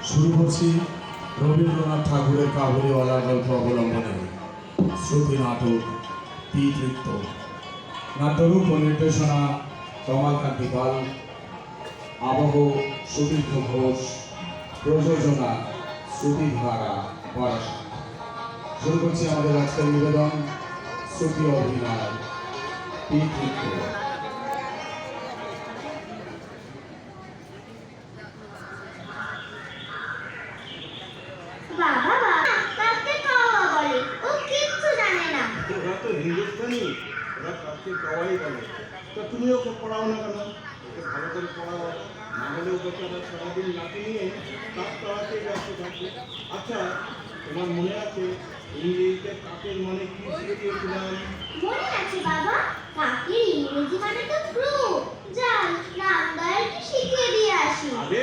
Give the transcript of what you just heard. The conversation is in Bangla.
শুরু করছি রবীন্দ্রনাথ ঠাকুরের কাবুলিওয়ালার গল্প অবলম্বনে শ্রুতি নাটক পিতৃত্ব। নাট্যরূপ ও নির্দেশনা কমলকান্তি পাল, আবহ সুতীর্থ ঘোষ, প্রযোজনা শ্রুতিধারা পড়াশা। শুরু করছি আমাদের আজকের নিবেদন শ্রুতি অভিনয় পিতৃত্ব। বাবা বাবা কাকে কাওয়া বলে, ও কিচ্ছু জানে না। ওরা তো হিন্দুস্তানি, ওরা কাকে কাওয়াই বলে। তা তুমি ওকে পড়াও না কেন? ওকে ভালো করে পড়াও, না হলে ও বেচারা সারাদিন লাঠি নিয়ে কাক তাড়াতে ব্যস্ত থাকবে। আচ্ছা, তোমার মনে আছে ইংরেজিতে কাকের মানে কি শিখিয়েছিলাম? মনে আছে বাবা, কাকের ইংরেজি মানে তো ক্রো। যাই রামদয়ালকে শিখিয়ে দিয়ে আসি। আরে